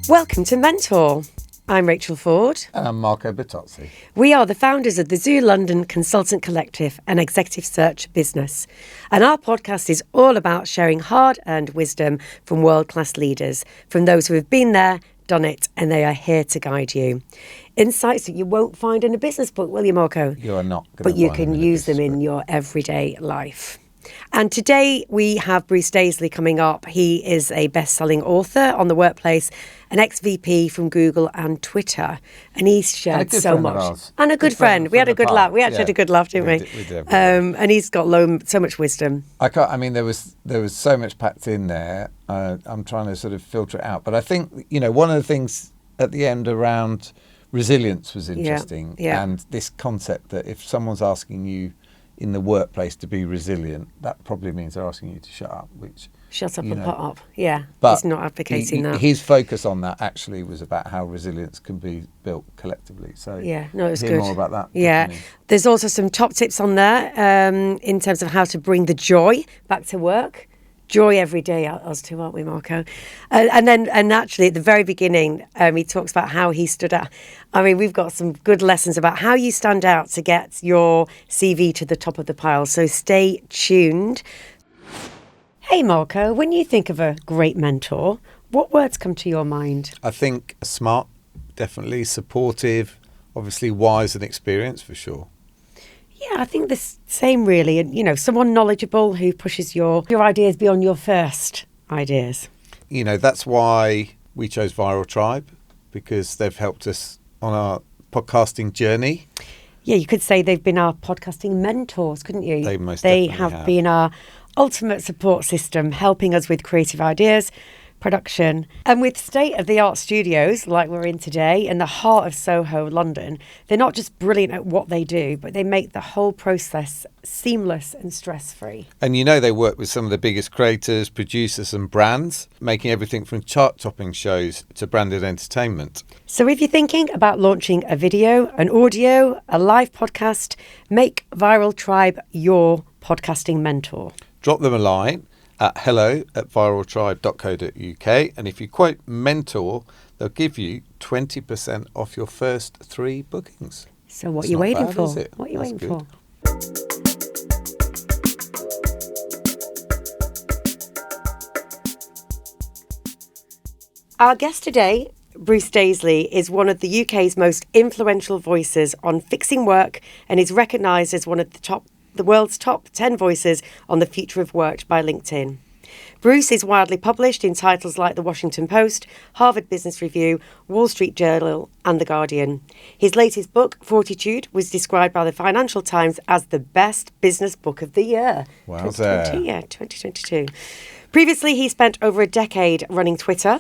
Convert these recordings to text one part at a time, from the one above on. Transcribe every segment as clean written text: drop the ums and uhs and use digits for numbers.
Welcome to Mentor. I'm Rachel Ford. And I'm Marco Bertozzi. We are the founders of the TheZoo.London Consultant Collective and Executive Search business. And our podcast is all about sharing hard-earned wisdom from world-class leaders, from those who have been there, done it, and they are here to guide you. Insights that you won't find in a business book, will you, Marco? You are not. But you can use them in your everyday life. And today we have Bruce Daisley coming up. He is a best-selling author on the workplace, an ex-VP from Google and Twitter, and he's shared so much. And a good friend. We had a good laugh. We actually had a good laugh, didn't we? We did. And he's got so much wisdom. There was so much packed in there. I'm trying to sort of filter it out. But I think, one of the things at the end around resilience was interesting. Yeah. And this concept that if someone's asking you in the workplace to be resilient, that probably means they're asking you to shut up, which... Shut up and put up. Yeah, but he's not advocating that. His focus on that actually was about how resilience can be built collectively. So yeah, no, it was hear good. More about that. Yeah, definitely. There's also some top tips on there in terms of how to bring the joy back to work. Joy every day, us two, aren't we, Marco? And actually, at the very beginning, he talks about how he stood out. I mean, we've got some good lessons about how you stand out to get your CV to the top of the pile. So stay tuned. Hey, Marco, when you think of a great mentor, what words come to your mind? I think smart, definitely supportive, obviously wise and experienced for sure. Yeah, I think the same really. And, someone knowledgeable who pushes your ideas beyond your first ideas. That's why we chose Viral Tribe, because they've helped us on our podcasting journey. Yeah, you could say they've been our podcasting mentors, couldn't you? They most definitely have been our ultimate support system, helping us with creative ideas, production. And with state-of-the-art studios like we're in today in the heart of Soho, London, they're not just brilliant at what they do, but they make the whole process seamless and stress-free. And they work with some of the biggest creators, producers and brands, making everything from chart-topping shows to branded entertainment. So if you're thinking about launching a video, an audio, a live podcast, make Viral Tribe your podcasting mentor. Drop them a line at hello@viraltribe.co.uk, and if you quote mentor, they'll give you 20% off your first 3 bookings. So what are you waiting for? What are you waiting for? Our guest today, Bruce Daisley, is one of the UK's most influential voices on fixing work and is recognised as one of the world's top 10 voices on the future of work by LinkedIn. Bruce is widely published in titles like The Washington Post, Harvard Business Review, Wall Street Journal and The Guardian. His latest book, Fortitude, was described by the Financial Times as the best business book of the year. Wow, 2022. Previously, he spent over a decade running Twitter.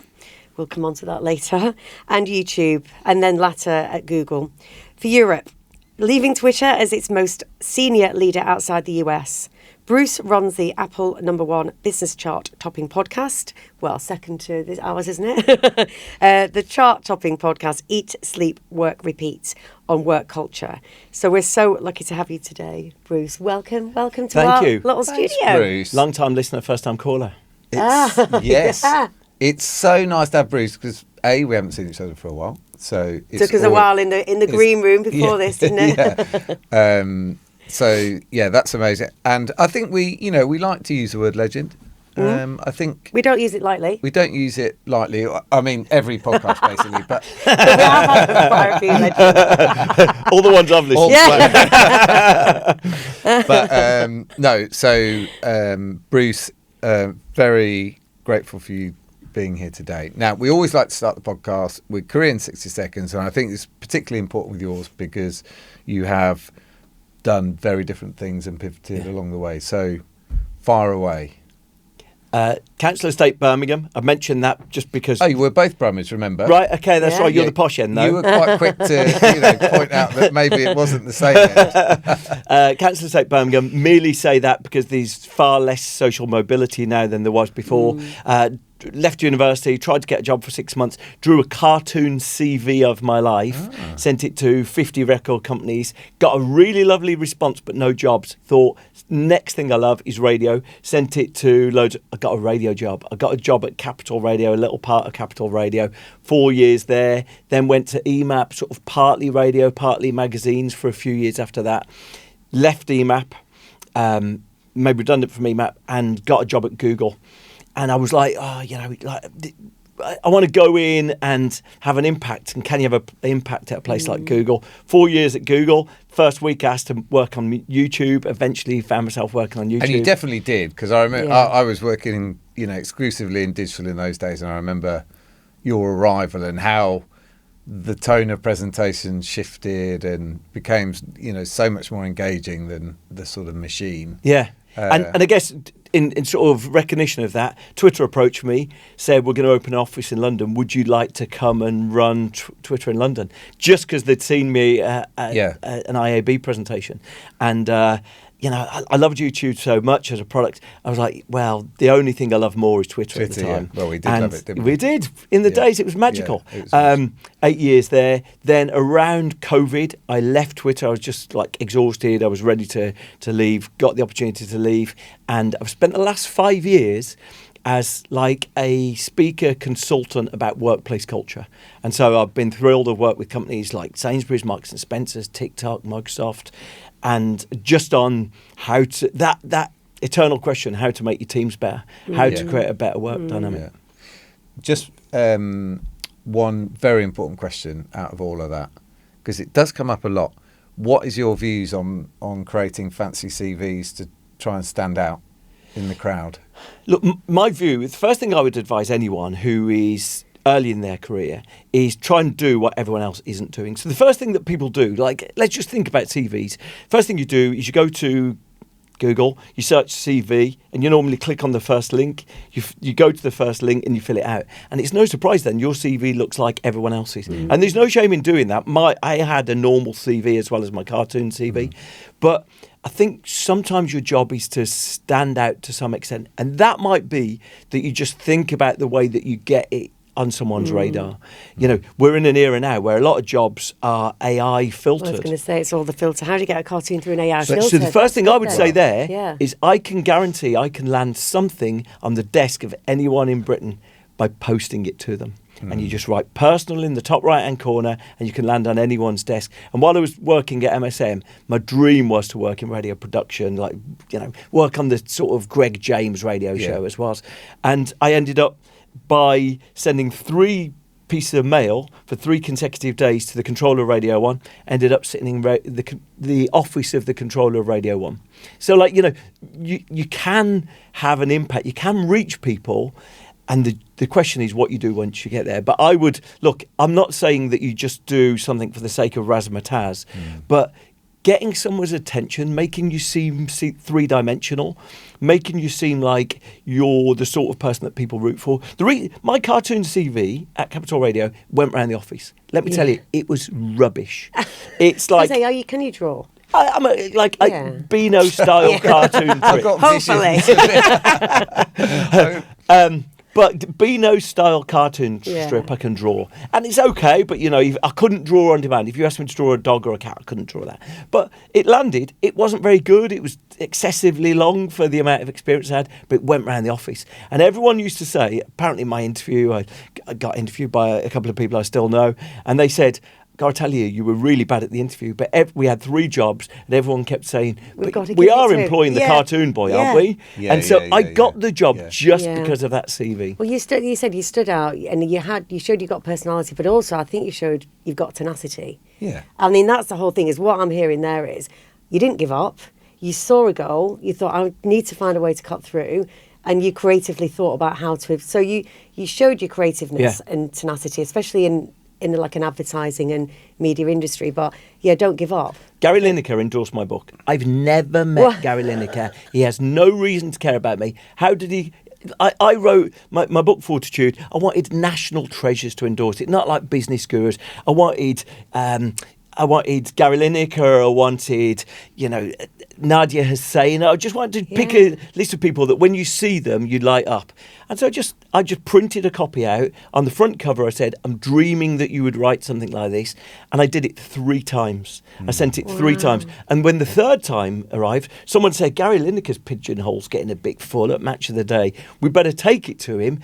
We'll come on to that later. And YouTube, and then latter at Google. For Europe, leaving Twitter as its most senior leader outside the US. Bruce runs the Apple #1 business chart topping podcast. Well, second to ours, isn't it? The chart topping podcast, Eat, Sleep, Work, Repeat, on work culture. So we're so lucky to have you today, Bruce. Welcome to Thank our you. little Thanks, studio. Bruce. Long time listener, first time caller. Yes. Yeah. It's so nice to have Bruce because we haven't seen each other for a while. So it Took us a while in the green room before this, didn't it? Yeah. So that's amazing. And I think we like to use the word legend. I think we don't use it lightly. We don't use it lightly. I mean, every podcast basically, but we have had quite a few legends. All the ones I've listened to. But no. So Bruce, very grateful for you being here today. Now, we always like to start the podcast with career in 60 seconds, and I think it's particularly important with yours because you have done very different things and pivoted along the way. So, fire away. Council Estate Birmingham. I mentioned that just because... Oh, you were both Brummers, remember? Right, okay, that's right. You're the posh end, though. You were quite quick to point out that maybe it wasn't the same end. Council Estate Birmingham, merely say that because there's far less social mobility now than there was before. left university, tried to get a job for 6 months, drew a cartoon CV of my life, sent it to 50 record companies, got a really lovely response, but no jobs. Thought, next thing I love is radio. Sent it to loads. I got a radio job. I got a job at Capital Radio, a little part of Capital Radio. 4 years there. Then went to EMAP, sort of partly radio, partly magazines for a few years after that. Left EMAP, made redundant from EMAP, and got a job at Google. And I was like, I want to go in and have an impact. And can you have an impact at a place like Google? 4 years at Google. First week asked to work on YouTube. Eventually found myself working on YouTube. And you definitely did, because I remember I was working, exclusively in digital in those days, and I remember your arrival and how the tone of presentation shifted and became, so much more engaging than the sort of machine. Yeah. And I guess in sort of recognition of that, Twitter approached me, said, we're going to open an office in London. Would you like to come and run Twitter in London? Just because they'd seen me at an IAB presentation. And, I loved YouTube so much as a product. I was like, well, the only thing I love more is Twitter at the time. Yeah. Well, we did love it, didn't we? We did. In the days, it was magical. Yeah, it was magical. 8 years there. Then around COVID, I left Twitter. I was just exhausted. I was ready to leave, got the opportunity to leave. And I've spent the last 5 years as a speaker consultant about workplace culture. And so I've been thrilled to work with companies like Sainsbury's, Marks and Spencer's, TikTok, Microsoft, and just on how to, that eternal question, how to make your teams better, how to create a better work dynamic. Yeah. Just one very important question out of all of that, because it does come up a lot. What is your views on creating fancy CVs to try and stand out in the crowd? Look, my view, the first thing I would advise anyone who is early in their career is try and do what everyone else isn't doing. So the first thing that people do, let's just think about CVs. First thing you do is you go to Google, you search CV, and you normally click on the first link. You go to the first link and you fill it out. And it's no surprise then your CV looks like everyone else's. And there's no shame in doing that. I had a normal CV as well as my cartoon CV. But I think sometimes your job is to stand out to some extent. And that might be that you just think about the way that you get it on someone's radar. We're in an era now where a lot of jobs are AI filtered. I was going to say, it's all the filter. How do you get a cartoon through an AI filter? So the first thing I would say there is I can guarantee I can land something on the desk of anyone in Britain by posting it to them. And you just write personal in the top right-hand corner and you can land on anyone's desk. And while I was working at MSM, my dream was to work in radio production, work on the sort of Greg James radio show as well. And I ended up by sending 3 pieces of mail for 3 consecutive days to the controller of Radio 1, ended up sitting in the office of the controller of Radio 1. So, you can have an impact, you can reach people, and the question is what you do once you get there. But I'm not saying that you just do something for the sake of razzmatazz, but getting someone's attention, making you seem three-dimensional, making you seem like you're the sort of person that people root for. My cartoon CV at Capital Radio went round the office. Let me tell you, it was rubbish. It's like... can you draw? I'm a Beano-style cartoon trick. I've got Hopefully. But Beano-style cartoon strip I can draw. And it's okay, but, I couldn't draw on demand. If you asked me to draw a dog or a cat, I couldn't draw that. But it landed. It wasn't very good. It was excessively long for the amount of experience I had, but it went round the office. And everyone used to say, apparently my interview, I got interviewed by a couple of people I still know, and they said, I tell you were really bad at the interview, but we had 3 jobs, and everyone kept saying, we are employing the cartoon boy, aren't we? I got the job just because of that CV. Well, you said you stood out, and you showed you got personality, but also I think you showed you've got tenacity. Yeah. I mean, that's the whole thing, is what I'm hearing there is you didn't give up, you saw a goal, you thought, I need to find a way to cut through, and you creatively thought about how to... So you showed your creativeness and tenacity, especially in an advertising and media industry, but don't give up. Gary Lineker endorsed my book. I've never met Gary Lineker. He has no reason to care about me. How did he... I wrote my book Fortitude. I wanted national treasures to endorse it, not like business gurus. I wanted I wanted Gary Lineker, I wanted, Nadia Hussein. I just wanted to pick a list of people that when you see them, you light up. And so I just printed a copy out. On the front cover, I said, I'm dreaming that you would write something like this. And I did it 3 times. I sent it 3 times. And when the 3rd time arrived, someone said, Gary Lineker's pigeonhole's getting a bit full at Match of the Day. We better take it to him.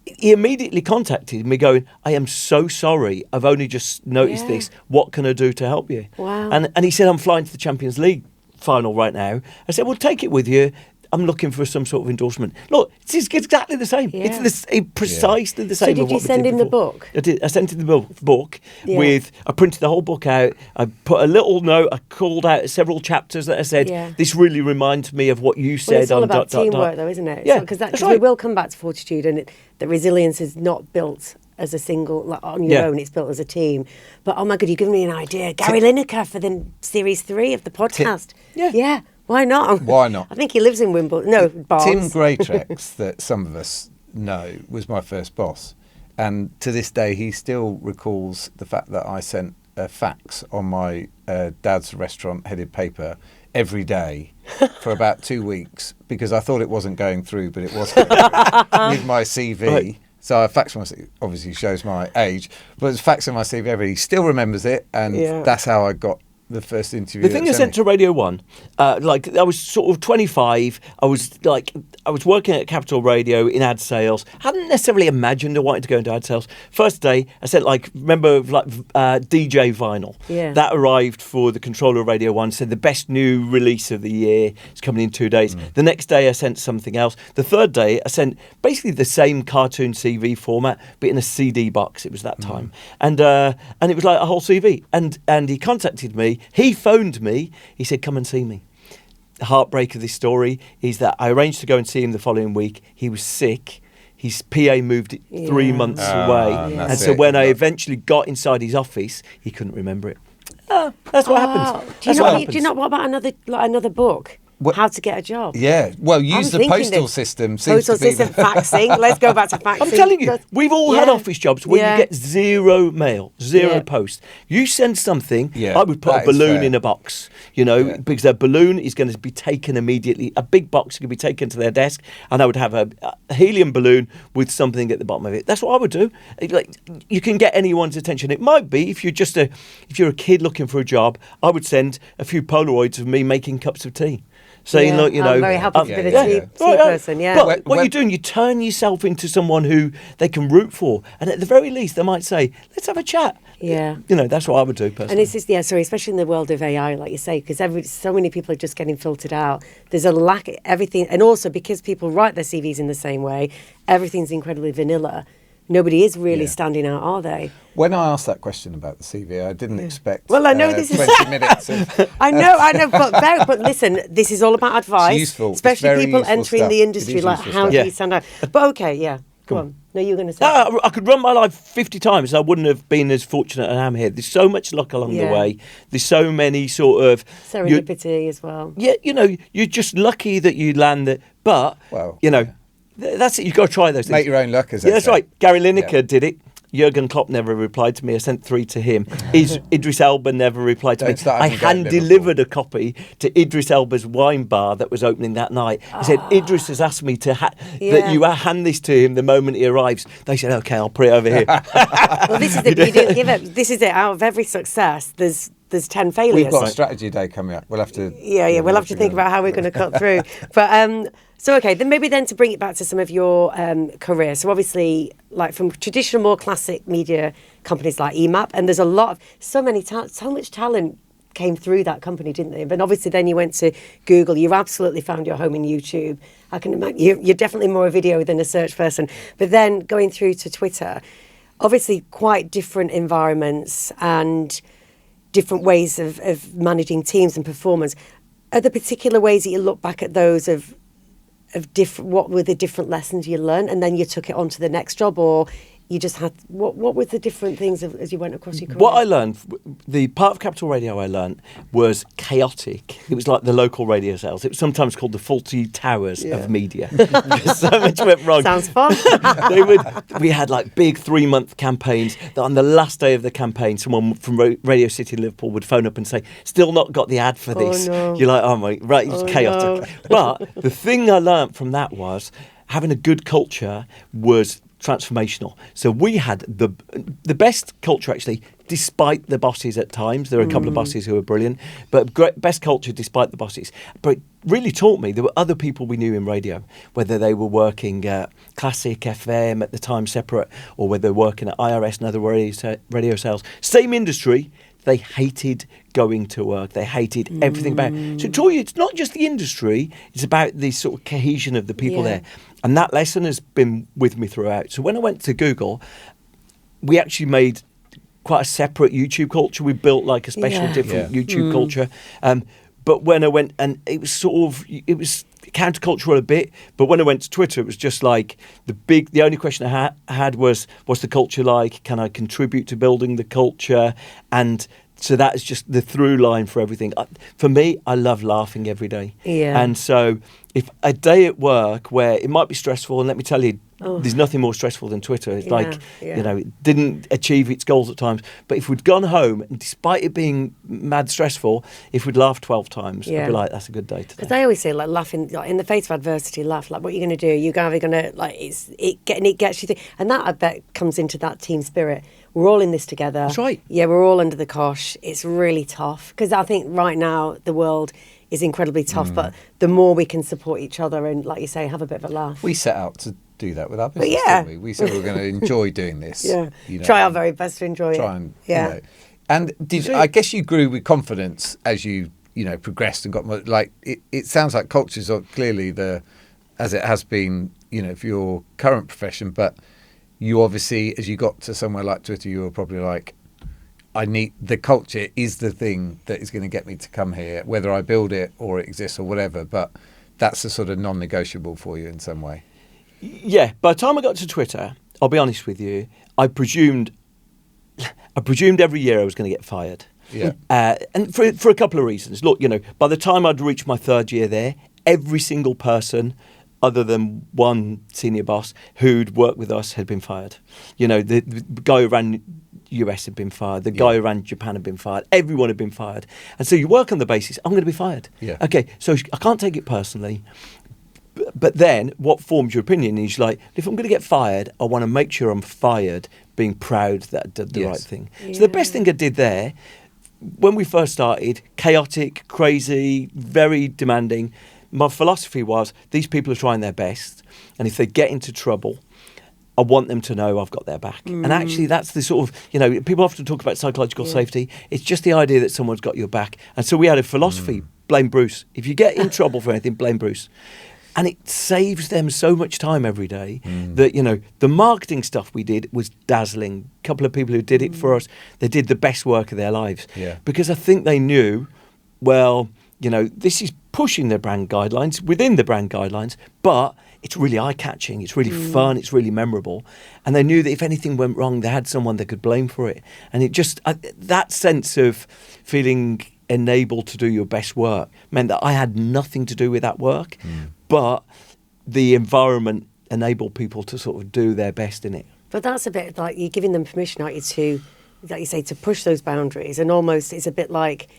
He immediately contacted me going, I am so sorry. I've only just noticed this. What can I do to help you? Wow. And he said, I'm flying to the Champions League final right now. I said, well, take it with you. I'm looking for some sort of endorsement. Look, it's exactly the same. Yeah. It's precisely the same. So did you send him the book? I did. I sent him the book I printed the whole book out. I put a little note. I called out several chapters that I said, this really reminds me of what you said. Well, it's all about teamwork though, isn't it? Yeah, Because we will come back to Fortitude, and the resilience is not built as a single, on your own, it's built as a team. But oh my God, you've given me an idea. Gary Lineker for the series 3 of the podcast. Yeah. Why not? Why not? I think he lives in Wimbledon. No, Barnes. Tim Greatrex, that some of us know, was my first boss. And to this day, he still recalls the fact that I sent a fax on my dad's restaurant headed paper every day for about 2 weeks because I thought it wasn't going through, but it was going through with my CV. Right. So I faxed my CV, obviously shows my age, but it's faxing my CV every day. He still remembers it, and that's how I got the first interview. The thing I sent to Radio 1, I was sort of 25. I was working at Capital Radio in ad sales. Hadn't necessarily imagined I wanted to go into ad sales. First day, I sent DJ vinyl. Yeah. That arrived for the controller of Radio 1. Said the best new release of the year. It's coming in 2 days. The next day, I sent something else. The third day, I sent basically the same cartoon CV format, but in a CD box. It was that time, and it was like a whole CV. And he contacted me. He phoned me. He said, come and see me. The heartbreak of this story is that I arranged to go and see him the following week. He was sick. His PA moved it 3 months away. And so when I eventually got inside his office, he couldn't remember it. That's what happens. Do you know what about another book? How to get a job. Yeah. Well, use the postal system. Faxing. Let's go back to faxing. I'm telling you, we've all had office jobs where you get 0 mail, 0 post. You send something, I would put a balloon in a box, because a balloon is going to be taken immediately. A big box can be taken to their desk, and I would have a helium balloon with something at the bottom of it. That's what I would do. You can get anyone's attention. It might be if you're a kid looking for a job, I would send a few Polaroids of me making cups of tea. Saying, look, I'm very happy to be the tea person, But what you're doing, you turn yourself into someone who they can root for. And at the very least, they might say, let's have a chat. Yeah. That's what I would do personally. And it's just, especially in the world of AI, like you say, because so many people are just getting filtered out. There's a lack of everything. And also because people write their CVs in the same way, everything's incredibly vanilla. Nobody is really standing out, are they? When I asked that question about the CV, I didn't expect. Well, I know this 20 is 20 minutes. Of, I know, but listen, this is all about advice. It's useful, especially people entering stuff. the industry. Like, how do you stand out? But go on. No, you were going to say. I could run my life 50 times. I wouldn't have been as fortunate as I am here. There's so much luck along the way. There's so many sort of serendipity as well. Yeah, you're just lucky that you land it. But that's it. You've got to try those things. Make your own luck, as they that's say. right. Gary Lineker did it. Jurgen Klopp never replied to me. I sent 3 to him. Idris Elba never replied to me. I hand-delivered a copy to Idris Elba's wine bar that was opening that night. I said, Idris has asked me to that you hand this to him the moment he arrives. They said, OK, I'll put it over here. Well, this is it. You didn't give it. This is it. Out of every success, there's 10 failures. We've got a strategy day coming up. We'll have to. We'll have to think about how we're going to cut through. But then to bring it back to some of your career. So obviously, like from traditional, more classic media companies like EMAP, and there's so much talent came through that company, didn't they? But obviously, then you went to Google. You absolutely found your home in YouTube. I can imagine you're definitely more a video than a search person. But then going through to Twitter, obviously quite different environments and different ways of managing teams and performance. Are there particular ways that you look back at those of different? What were the different lessons you learned, and then you took it on to the next job, or you just had, what were the different things as you went across your career? What I learned, the part of Capital Radio I learned was chaotic. It was like the local radio sales. It was sometimes called the faulty towers of media. Because so much went wrong. Sounds fun. We had like big 3-month campaigns that on the last day of the campaign, someone from Radio City in Liverpool would phone up and say, still not got the ad for this. No. You're like, oh my, right, it's chaotic. No. But the thing I learned from that was having a good culture was transformational. So we had the best culture, actually, despite the bosses at times. There are a couple of bosses who were brilliant, but best culture despite the bosses. But it really taught me there were other people we knew in radio, whether they were working at Classic FM at the time separate, or whether they were working at IRS and other radio sales. Same industry. They hated going to work. They hated everything about it. So it taught you it's not just the industry, it's about the sort of cohesion of the people there. And that lesson has been with me throughout. So when I went to Google, we actually made quite a separate YouTube culture. We built like a special different YouTube culture. But when I went, and it was countercultural a bit, but when I went to Twitter, it was just like the only question I had was, what's the culture like? Can I contribute to building the culture? And so that is just the through line for everything. For me, I love laughing every day. Yeah. And so if a day at work where it might be stressful, and let me tell you, there's nothing more stressful than Twitter. It's it didn't achieve its goals at times. But if we'd gone home, and despite it being mad stressful, if we'd laughed 12 times, I'd be like, that's a good day today. Because I always say, like, laughing, like, in the face of adversity, laugh. Like, what are you going to do? You're either going to, like, it gets you through. And that, I bet, comes into that team spirit. We're all in this together. That's right. Yeah, we're all under the cosh. It's really tough. Because I think right now, the world is incredibly tough. But the more we can support each other and, like you say, have a bit of a laugh. We set out to do that with our business, didn't we? We said we were going to enjoy doing this. Try our very best to enjoy it. And, and I guess you grew with confidence as you progressed and got more, like, it sounds like cultures are clearly as it has been, for your current profession, but you obviously, as you got to somewhere like Twitter, you were probably like, the culture is the thing that is going to get me to come here, whether I build it or it exists or whatever, but that's a sort of non-negotiable for you in some way. Yeah, by the time I got to Twitter, I'll be honest with you, I presumed every year I was going to get fired. Yeah. And for a couple of reasons. Look, by the time I'd reached my third year there, every single person, other than one senior boss who'd worked with us, had been fired. The guy who ran US had been fired. The guy who ran Japan had been fired. Everyone had been fired. And so you work on the basis, I'm going to be fired. Yeah. Okay, so I can't take it personally. But then what forms your opinion is like, if I'm going to get fired, I want to make sure I'm fired being proud that I did the right thing. Yeah. So the best thing I did there, when we first started, chaotic, crazy, very demanding, my philosophy was these people are trying their best, and if they get into trouble, I want them to know I've got their back. And actually that's the sort of, people often talk about psychological safety. It's just the idea that someone's got your back. And so we had a philosophy, blame Bruce. If you get in trouble for anything, blame Bruce. And it saves them so much time every day that, the marketing stuff we did was dazzling. A couple of people who did it for us, they did the best work of their lives. Yeah. Because I think they knew, well, this is pushing the brand guidelines, within the brand guidelines, but it's really eye-catching, it's really fun, it's really memorable. And they knew that if anything went wrong, they had someone they could blame for it. And it just, that sense of feeling enabled to do your best work meant that I had nothing to do with that work. But the environment enabled people to sort of do their best in it. But that's a bit like you're giving them permission, aren't you, to, like you say, to push those boundaries. And almost it's a bit like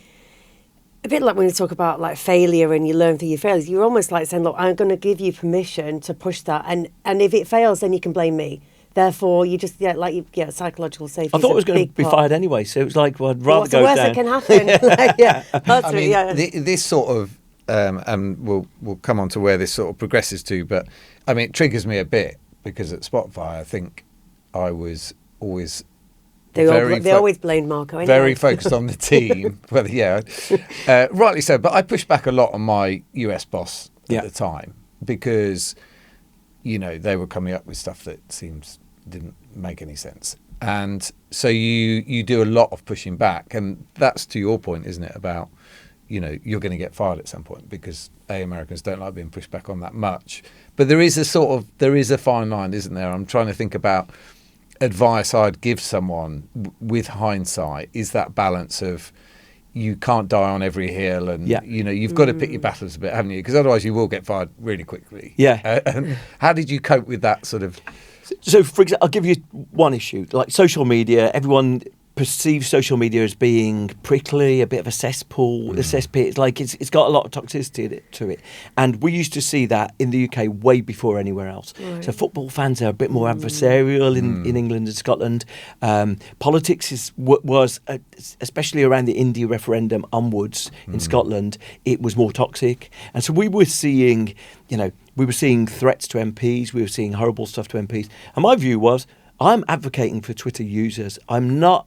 when you talk about like failure and you learn through your failures. You're almost like saying, look, I'm going to give you permission to push that. And if it fails, then you can blame me. Therefore, you just, psychological safety. I thought I was going to be fired anyway. So it was like, well, I'd rather go down. What's the worst that can happen? This sort of, and we'll come on to where this sort of progresses to, but I mean, it triggers me a bit because at Spotify, I think I was always they always blamed Marco. Anyway. Very focused on the team. Well, rightly so. But I pushed back a lot on my US boss at the time because, they were coming up with stuff that didn't make any sense. And so you do a lot of pushing back, and that's to your point, isn't it? About you're going to get fired at some point because Americans don't like being pushed back on that much. But there is a fine line, isn't there? I'm trying to think about advice I'd give someone with hindsight is that balance of you can't die on every hill, and you've got to pick your battles a bit, haven't you? Because otherwise you will get fired really quickly. And how did you cope with that sort of? So, for example, I'll give you one issue, like social media. Everyone perceives social media as being prickly, a bit of a cesspool, a cesspit. It's like it's got a lot of toxicity to it. And we used to see that in the UK way before anywhere else. Right. So football fans are a bit more adversarial in England and Scotland. Politics was especially around the India referendum onwards in Scotland, it was more toxic. And so we were seeing, threats to MPs, we were seeing horrible stuff to MPs. And my view was, I'm advocating for Twitter users. I'm not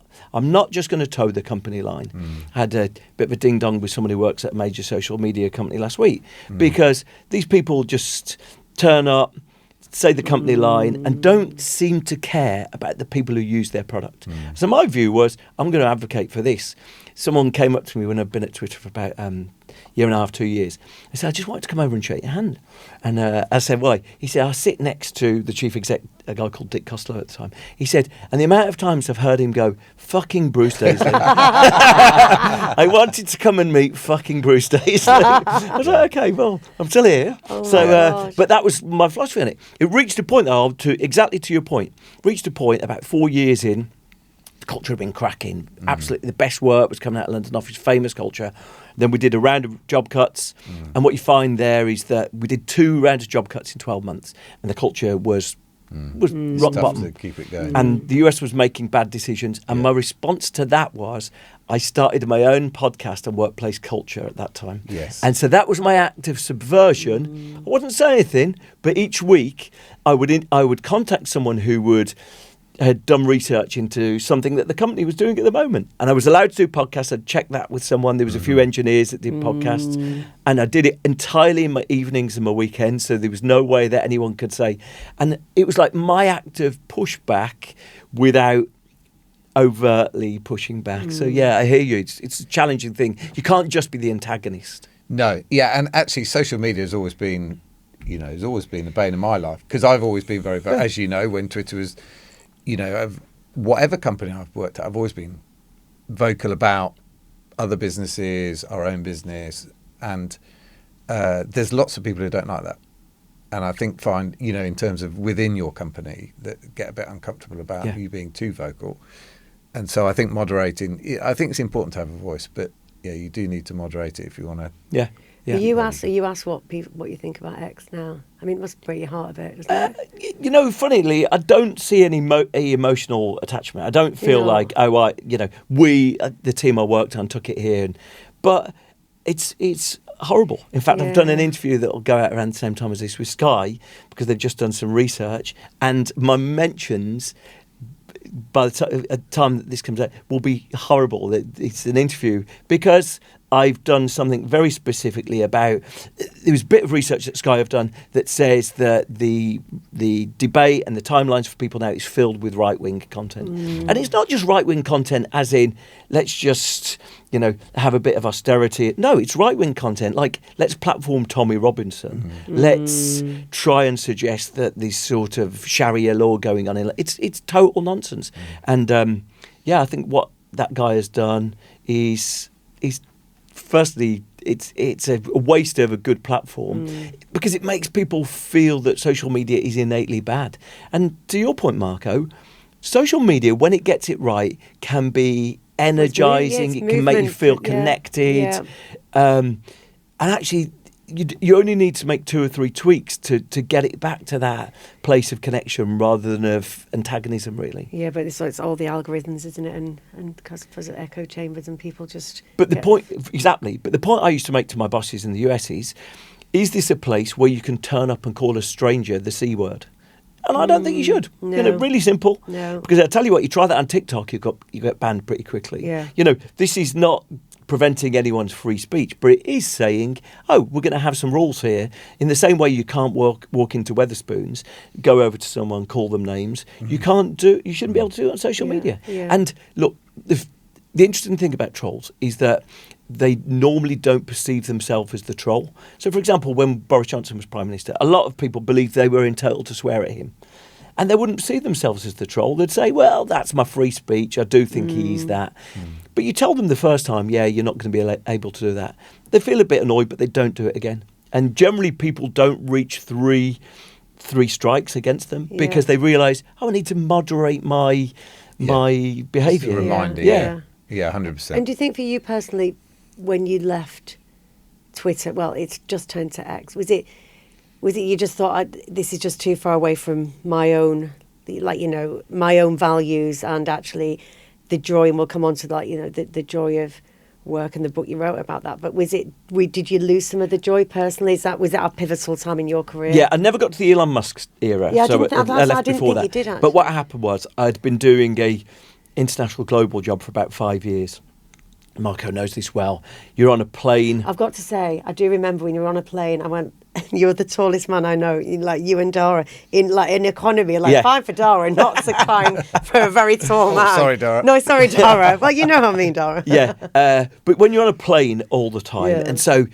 just going to toe the company line. I had a bit of a ding-dong with someone who works at a major social media company last week because these people just turn up, say the company line, and don't seem to care about the people who use their product. So my view was, I'm going to advocate for this. Someone came up to me when I'd been at Twitter for about year and a half, 2 years. He said, I just wanted to come over and shake your hand. And I said, why? He said, I sit next to the chief exec, a guy called Dick Costello at the time. He said, and the amount of times I've heard him go, fucking Bruce Daisley. I wanted to come and meet fucking Bruce Daisley. I was like, okay, well, I'm still here. But that was my philosophy on it. It reached a point, though, exactly to your point, reached a point about 4 years in, the culture had been cracking. Absolutely the best work was coming out of London office, famous culture. Then we did a round of job cuts. And what you find there is that we did 2 rounds of job cuts in 12 months. And the culture was rock bottom. To keep it going. And the US was making bad decisions. And my response to that was, I started my own podcast on workplace culture at that time. Yes. And so that was my act of subversion. I wouldn't say anything, but each week I would contact someone who had done research into something that the company was doing at the moment. And I was allowed to do podcasts. I'd check that with someone. There was a few engineers that did podcasts. And I did it entirely in my evenings and my weekends, so there was no way that anyone could say. And it was like my act of pushback without overtly pushing back. So, yeah, I hear you. It's a challenging thing. You can't just be the antagonist. No. Yeah, and actually social media has always been, has always been the bane of my life. Because I've always been very, as you know, when Twitter was... whatever company I've worked at, I've always been vocal about other businesses, our own business, and there's lots of people who don't like that. And I think in terms of within your company, that get a bit uncomfortable about you being too vocal. And so I think moderating, I think it's important to have a voice, but you do need to moderate it if you want to. Yeah. Are you asked what you think about X now? I mean, it must break your heart a bit, doesn't it? Funnily, I don't see any emotional attachment. I don't feel like, we, the team I worked on, took it here. But it's horrible. In fact, I've done an interview that will go out around the same time as this with Sky, because they've just done some research. And my mentions, by the time that this comes out, will be horrible. It's an interview because I've done something very specifically about. There was a bit of research that Sky have done that says that the debate and the timelines for people now is filled with right-wing content, and it's not just right-wing content as in let's just have a bit of austerity. No, it's right-wing content like let's platform Tommy Robinson. Let's try and suggest that this sort of Sharia law going on. It's total nonsense. And I think what that guy has done is firstly, it's a waste of a good platform because it makes people feel that social media is innately bad. And to your point, Marco, social media, when it gets it right, can be energising. It can make you feel connected. And actually, you only need to make 2 or 3 tweaks to get it back to that place of connection rather than of antagonism, really. Yeah, but it's all the algorithms, isn't it? And because there's echo chambers and people just... But the point I used to make to my bosses in the US is this a place where you can turn up and call a stranger the C word? And I don't think you should. No. Really simple. No. Because I tell you what, you try that on TikTok, you get banned pretty quickly. Yeah. This is not preventing anyone's free speech, but it is saying, we're going to have some rules here. In the same way you can't walk into Wetherspoons, go over to someone, call them names. You shouldn't be able to do it on social media. Yeah. And look, the interesting thing about trolls is that they normally don't perceive themselves as the troll. So, for example, when Boris Johnson was Prime Minister, a lot of people believed they were entitled to swear at him. And they wouldn't see themselves as the troll. They'd say, well, that's my free speech. I do think he's that. But you tell them the first time, yeah, you're not going to be able to do that. They feel a bit annoyed, but they don't do it again. And generally people don't reach three strikes against them because they realise, I need to moderate my behaviour. Reminding. Yeah, 100%. And do you think for you personally, when you left Twitter, well, it's just turned to X, was it you just thought, this is just too far away from my own, my own values, and actually the joy, and we'll come on to that, the joy of work and the book you wrote about that. But did you lose some of the joy personally? Was that a pivotal time in your career? Yeah, I never got to the Elon Musk era. Yeah, so I left before that. You did, actually. But what happened was I'd been doing a international global job for about 5 years. Marco knows this well. You're on a plane. I've got to say, I do remember when you were on a plane, I went, you're the tallest man I know, like you and Dara, in economy, fine for Dara, not so fine for a very tall man. Sorry, Dara. No, sorry, Dara. Well, you know what I mean, Dara. Yeah, but when you're on a plane all the time, and so,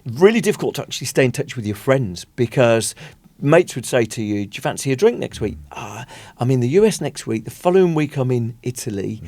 really difficult to actually stay in touch with your friends, because mates would say to you, do you fancy a drink next week? I'm in the US next week. The following week I'm in Italy.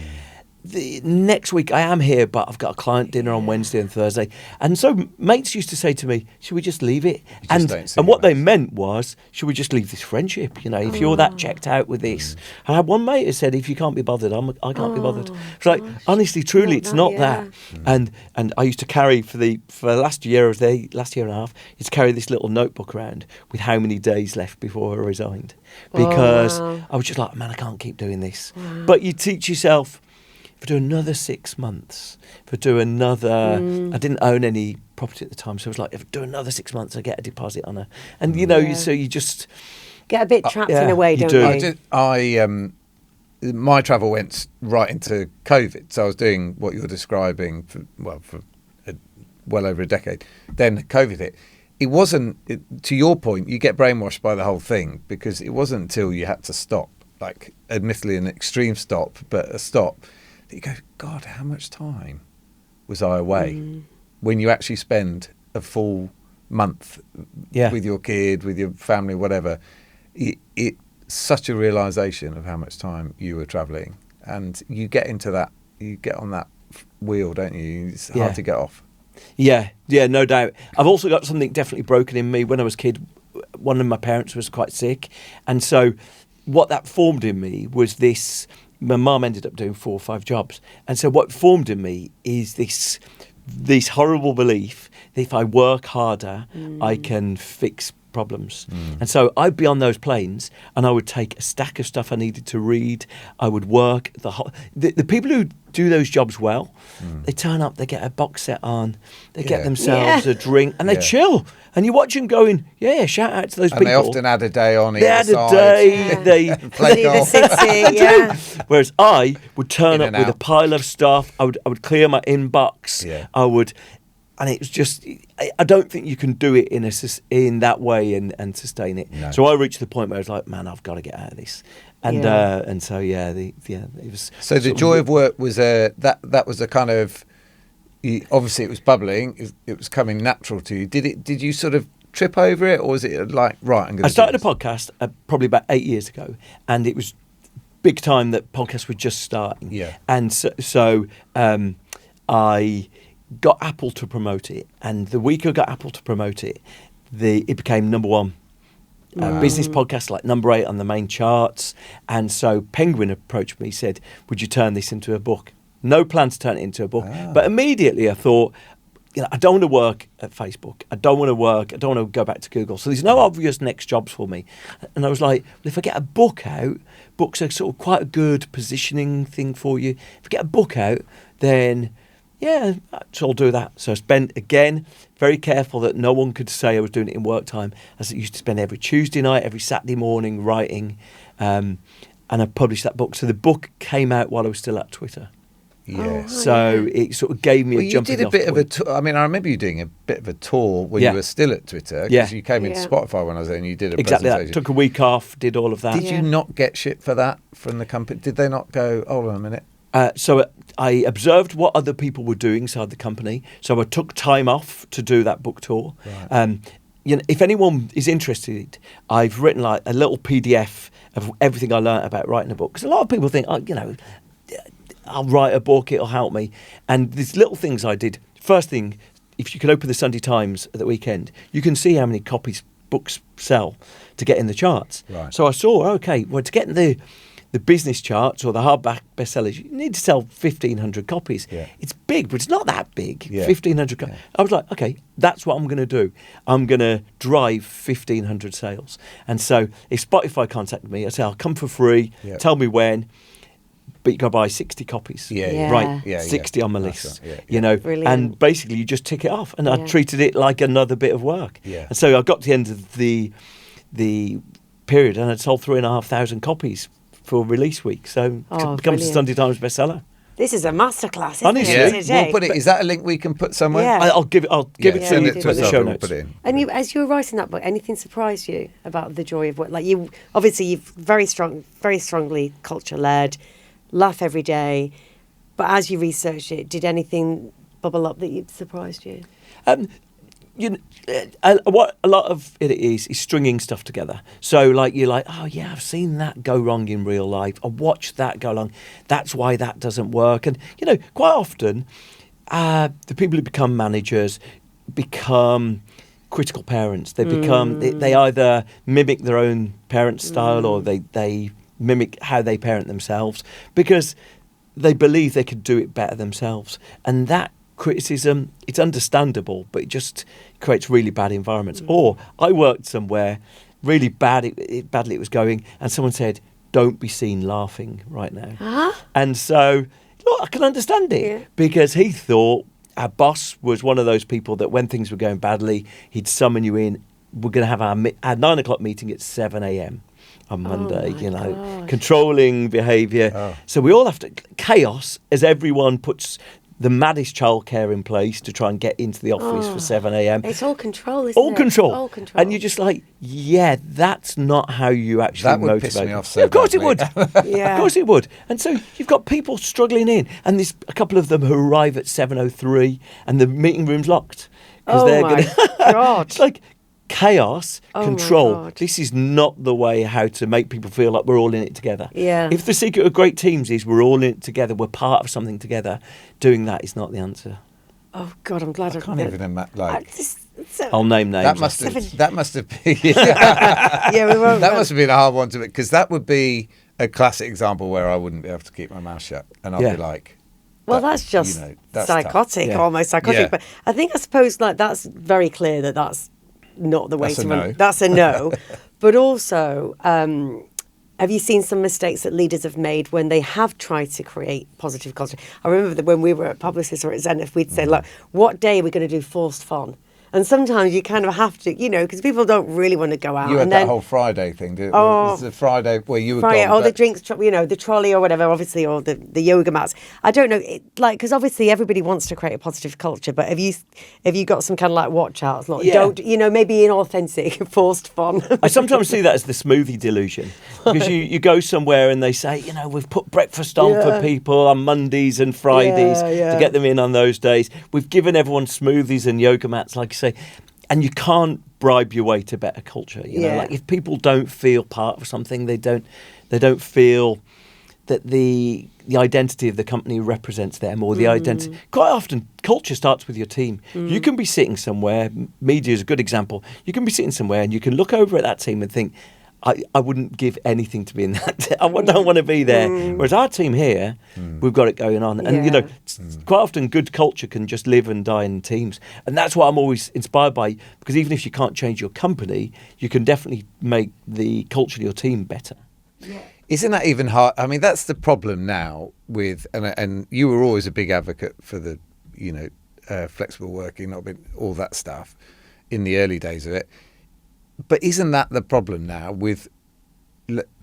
The next week I am here, but I've got a client dinner on Wednesday and Thursday. And so mates used to say to me, should we just leave it? And what they meant was, should we just leave this friendship? If you're that checked out with this. And I had one mate who said, if you can't be bothered, I can't be bothered. It's like, honestly, truly, it's not that. And I used to carry, for the last year, I was there, last year and a half, used to carry this little notebook around with how many days left before I resigned. Because I was just like, man, I can't keep doing this. But you teach yourself, if I do another 6 months, if I do another, I didn't own any property at the time, so it was like, if I do another 6 months, I get a deposit on her. And, so you just get a bit trapped in a way, don't you? My travel went right into COVID, so I was doing what you're describing for well over a decade. Then COVID hit. It wasn't, to your point, you get brainwashed by the whole thing, because it wasn't until you had to stop, like admittedly an extreme stop, but a stop, that you go, God, how much time was I away? When you actually spend a full month with your kid, with your family, whatever, it's such a realisation of how much time you were travelling. And you get into that, you get on that wheel, don't you? It's hard to get off. Yeah, no doubt. I've also got something definitely broken in me. When I was a kid, one of my parents was quite sick. And so what that formed in me was this. My mum ended up doing 4 or 5 jobs. And so what formed in me is this horrible belief that if I work harder, I can fix problems. And so I'd be on those planes and I would take a stack of stuff I needed to read. I would work. The people who do those jobs well, they turn up, they get a box set on, they get themselves a drink, and they chill. And you watch them going, shout out to those people. And they often add a day on either side. They add a day. They play golf. Whereas I would turn up with a pile of stuff. I would clear my inbox. I would, and it was just, I don't think you can do it in that way and sustain it. No. So I reached the point where I was like, man, I've got to get out of this. And so it was. So the joy of work was that was a kind of, obviously it was bubbling, it was coming natural to you. Did you sort of trip over it, or was it like, right, I'm going to I started a podcast probably about 8 years ago, and it was big time that podcasts were just starting. Yeah. And so I got Apple to promote it, and the week I got Apple to promote it, it became number 1 business podcast, like number 8 on the main charts. And so Penguin approached me, said, would you turn this into a book? No plan to turn it into a book. But immediately I thought, I don't want to work at Facebook. I don't want to go back to Google. So there's no obvious next jobs for me. And I was like, well, if I get a book out, books are sort of quite a good positioning thing for you. If I get a book out, then so I'll do that. So I spent, again, very careful that no one could say I was doing it in work time, as I used to spend every Tuesday night, every Saturday morning writing, and I published that book. So the book came out while I was still at Twitter. It sort of gave me a jumping off point. You did a bit of a tour. I mean, I remember you doing a bit of a tour when you were still at Twitter, because you came into Spotify when I was there and you did a presentation. That. Took a week off, did all of that. Did you not get shit for that from the company? Did they not go, hold on a minute? So I observed what other people were doing inside the company. So I took time off to do that book tour. Right. if anyone is interested, I've written like a little PDF of everything I learned about writing a book. Because a lot of people think, I'll write a book, it'll help me. And these little things I did. First thing, if you could open the Sunday Times at the weekend, you can see how many copies books sell to get in the charts. Right. So I saw, to get in the business charts or the hardback bestsellers, you need to sell 1,500 copies. Yeah. It's big, but it's not that big. Yeah. 1,500 copies. I was like, okay, that's what I'm going to do. I'm going to drive 1,500 sales. And so if Spotify contacted me, I'd say, I'll come for free, tell me when, but you got to buy 60 copies. Yeah. Right, Yeah, 60 on my That's list. right. Yeah. Brilliant. And basically you just tick it off. And I treated it like another bit of work. Yeah. And so I got to the end of the period and I'd sold 3,500 copies for release week. So it becomes a brilliant. Sunday Times bestseller. This is a masterclass, isn't Honestly. it? Yeah. We'll put it. Is that a link we can put somewhere? Yeah. I'll give it to send you it to us the up show and we'll notes. put it in. And you, as you were writing that book, anything surprised you about the joy of what? Like you, obviously, you've very strongly culture led, laugh every day. But as you researched it, did anything bubble up that surprised you? What a lot of it is stringing stuff together. So like you're like, oh yeah, I've seen that go wrong in real life. I watched that go wrong. That's why that doesn't work. And quite often, the people who become managers become critical parents. They become they either mimic their own parents' style or they mimic how they parent themselves because they believe they could do it better themselves. And that criticism, it's understandable, but it just creates really bad environments. Or I worked somewhere really badly it was going, and someone said, "Don't be seen laughing right now." And so, look, I can understand it because he thought our boss was one of those people that when things were going badly, he'd summon you in. We're going to have our 9 o'clock meeting at 7 a.m. on Monday, controlling behaviour. Oh. So we all have to chaos as everyone puts the maddest childcare in place to try and get into the office for 7 a.m. It's all control, isn't All it? control. All control. And you're just like, that's not how you actually That would motivate. piss me off so Yeah, of course badly. it would. Yeah. Of course it would. And so you've got people struggling in, and there's a couple of them who arrive at 7:03 and the meeting room's locked. Oh my God. It's like chaos, Oh my control. God. This is not the way how to make people feel like we're all in it together. Yeah. If the secret of great teams is we're all in it together, we're part of something together, doing that is not the answer. Oh God, I'm glad I can't even imagine. I'll name names. That must have been. Yeah, we won't. That must have been a hard one to make because that would be a classic example where I wouldn't be able to keep my mouth shut, and I'd be like, well, that's just that's psychotic, tough. almost psychotic. Yeah. But I think, I suppose, like that's very clear that that's not the way That's to a run. no. That's a no. But also, have you seen some mistakes that leaders have made when they have tried to create positive culture? I remember that when we were at Publicis or at Zenith, we'd say, look, what day are we going to do forced fun? And sometimes you kind of have to, because people don't really want to go out. You had and that then, whole Friday thing, didn't you? Oh. It was the Friday where you were Friday, gone. or the drinks, the trolley or whatever, obviously, or the yoga mats. I don't know, because obviously everybody wants to create a positive culture, but have you got some kind of like watch outs? Like, don't, maybe inauthentic, forced fun. I sometimes see that as the smoothie delusion because you go somewhere and they say, we've put breakfast on for people on Mondays and Fridays to get them in on those days. We've given everyone smoothies and yoga mats, like you say. And you can't bribe your way to better culture. Like if people don't feel part of something, they don't feel that the identity of the company represents them or the identity. Quite often, culture starts with your team. You can be sitting somewhere. Media is a good example. You can be sitting somewhere and you can look over at that team and think, I wouldn't give anything to be in that. I don't want to be there. Whereas our team here, we've got it going on. And, quite often good culture can just live and die in teams. And that's what I'm always inspired by, because even if you can't change your company, you can definitely make the culture of your team better. Yeah. Isn't that even hard? I mean, that's the problem now with, and you were always a big advocate for the, flexible working, not been all that stuff in the early days of it. But isn't that the problem now with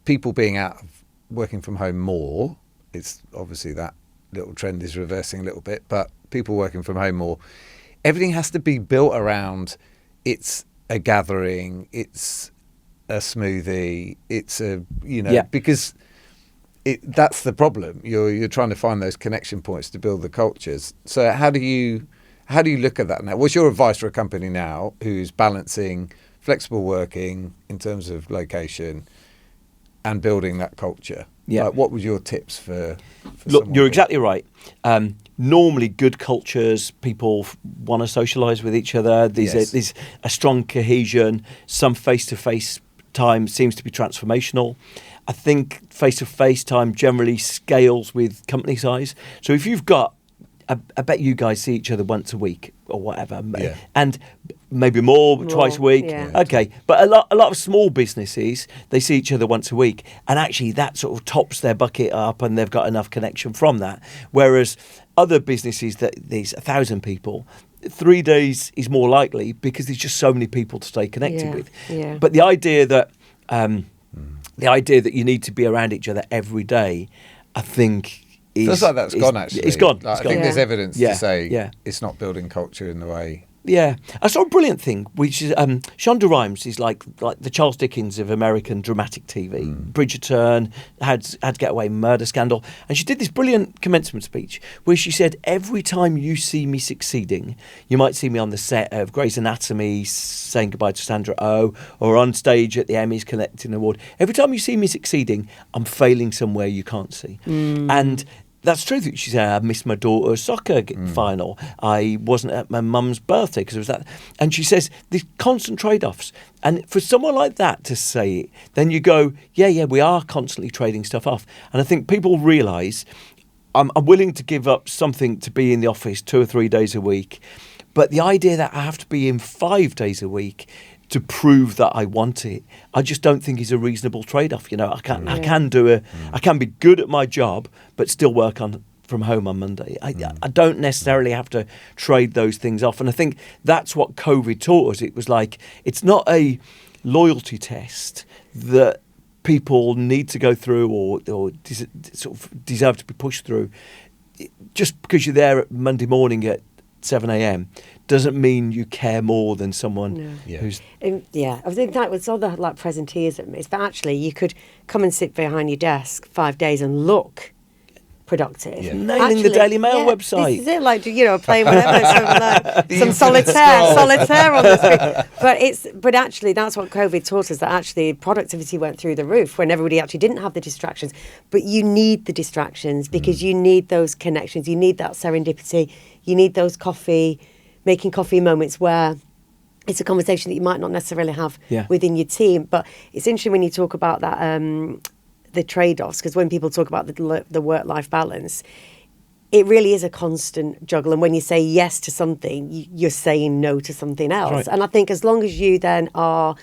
people being out of working from home more? It's obviously that little trend is reversing a little bit, but people working from home more, everything has to be built around it's a gathering, it's a smoothie, it's a, because that's the problem. You're trying to find those connection points to build the cultures. So how do you How do you look at that now? What's your advice for a company now who's balancing flexible working in terms of location and building that culture? Yeah. Like, what were your tips for Look, someone you're exactly right. Normally, good cultures, people want to socialise with each other. There's a strong cohesion. Some face-to-face time seems to be transformational. I think face-to-face time generally scales with company size. So if you've got, I bet you guys see each other once a week or whatever, and maybe more twice a week. Yeah. Okay, but a lot of small businesses, they see each other once a week, and actually that sort of tops their bucket up, and they've got enough connection from that. Whereas other businesses that there's 1,000 people, 3 days is more likely because there's just so many people to stay connected with. Yeah. But the idea that you need to be around each other every day, I think. Feels like that's gone, actually. It's gone. Like, I think there's evidence to say Yeah. it's not building culture in the way. Yeah, I saw a brilliant thing, which is Shonda Rhimes is like the Charles Dickens of American dramatic TV. Bridgerton, had to get away, murder scandal, and she did this brilliant commencement speech where she said, "Every time you see me succeeding, you might see me on the set of Grey's Anatomy saying goodbye to Sandra Oh, or on stage at the Emmys collecting an award. Every time you see me succeeding, I'm failing somewhere you can't see." And that's true. She said, I missed my daughter's soccer final. I wasn't at my mum's birthday because it was that. And she says, these constant trade-offs. And for someone like that to say it, then you go, yeah, we are constantly trading stuff off. And I think people realise I'm willing to give up something to be in the office 2 or 3 days a week. But the idea that I have to be in 5 days a week to prove that I want it, I just don't think is a reasonable trade-off. You know, I can be good at my job, but still work from home on Monday. I don't necessarily have to trade those things off. And I think that's what COVID taught us. It was like, it's not a loyalty test that people need to go through or sort of deserve to be pushed through. Just because you're there at Monday morning at 7 a.m. doesn't mean you care more than someone who's... I think that was all the like presenteeism is, but actually you could come and sit behind your desk 5 days and look productive. Yeah. Nailing the Daily Mail website. This is it, like, playing whatever, some solitaire on the screen. But actually that's what COVID taught us, that actually productivity went through the roof when everybody actually didn't have the distractions. But you need the distractions because you need those connections, you need that serendipity, you need those making coffee moments where it's a conversation that you might not necessarily have within your team. But it's interesting when you talk about that, the trade-offs, because when people talk about the work-life balance, it really is a constant juggle. And when you say yes to something, you're saying no to something else. Right. And I think as long as you then are,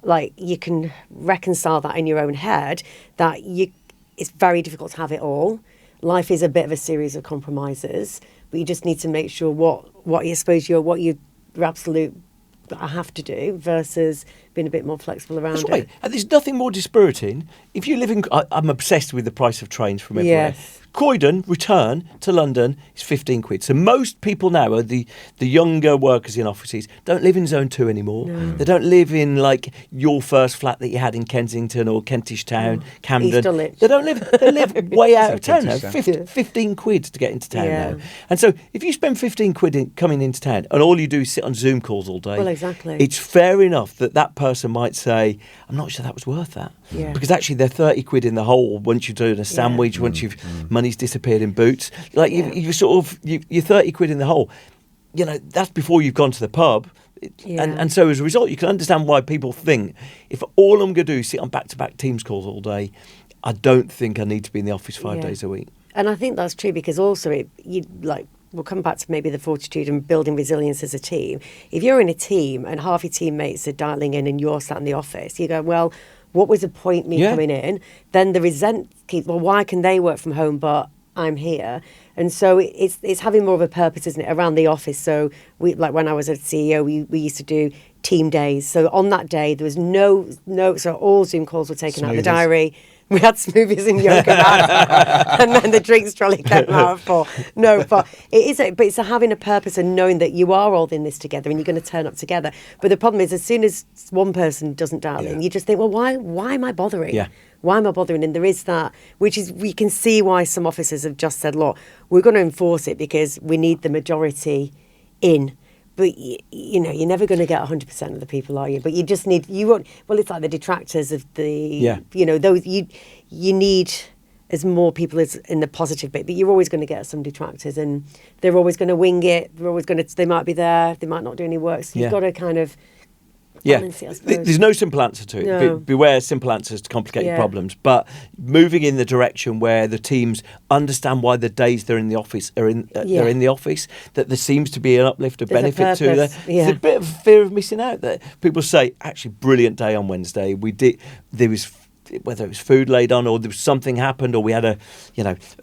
like, you can reconcile that in your own head, that it's very difficult to have it all. Life is a bit of a series of compromises, but you just need to make sure what you absolute have to do versus being a bit more flexible around That's right. it. And there's nothing more dispiriting. If you live in... I'm obsessed with the price of trains from everywhere. Yes. Croydon, return to London is 15 quid. So most people now are the younger workers in offices don't live in Zone 2 anymore. No. They don't live in like your first flat that you had in Kensington or Kentish Town, Camden. They don't live... They live way out of town now. 15 quid to get into town now. And so if you spend 15 quid coming into town and all you do is sit on Zoom calls all day... Well, exactly. It's fair enough that person might say, I'm not sure that was worth that. Yeah. Because actually they're 30 quid in the hole once you're doing a sandwich, once money's disappeared in boots. Like you're 30 quid in the hole. You know, that's before you've gone to the pub. And so as a result, you can understand why people think, if all I'm going to do is sit on back-to-back Teams calls all day, I don't think I need to be in the office 5 days a week. And I think that's true because also we'll come back to maybe the fortitude and building resilience as a team. If you're in a team and half your teammates are dialing in and you're sat in the office, you go, well, what was the point me coming in? Then the resent keeps, well, why can they work from home but I'm here? And so it's having more of a purpose, isn't it, around the office. So we, like when I was a CEO, we used to do team days. So on that day, there was so all Zoom calls were taken out of the diary. We had smoothies and yoga mats, and then the drinks trolley came out for. No, but it's having a purpose and knowing that you are all in this together and you're going to turn up together. But the problem is, as soon as one person doesn't dial in, you just think, well, why am I bothering? Yeah. Why am I bothering? And there is that, which is, we can see why some officers have just said, look, we're going to enforce it because we need the majority in. But, you're never going to get 100% of the people, are you? But you just need, it's like the detractors of those, you need as more people as in the positive bit, but you're always going to get some detractors, and they're always going to wing it. They might be there, they might not do any work. So you've got to kind of balance it, I suppose. There's no simple answer to it. No. Beware simple answers to complicated problems. But moving in the direction where the teams understand why the days they're in the office they're in the office, that there seems to be an uplift of benefit to them. There's a bit of fear of missing out. That people say, actually, brilliant day on Wednesday. There was, whether it was food laid on, or there was something happened, or we had a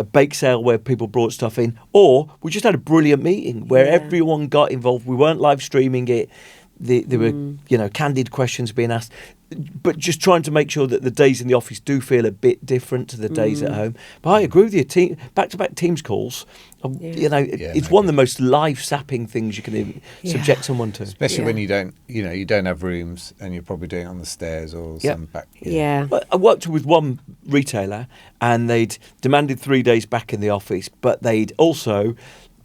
bake sale where people brought stuff in, or we just had a brilliant meeting where everyone got involved. We weren't live streaming it. There were, candid questions being asked, but just trying to make sure that the days in the office do feel a bit different to the days at home. But I agree with you. Back-to-back Teams calls, it's one of the most life-sapping things you can subject someone to. Especially when you don't have rooms and you're probably doing it on the stairs or some back. I worked with one retailer, and they'd demanded 3 days back in the office, but they'd also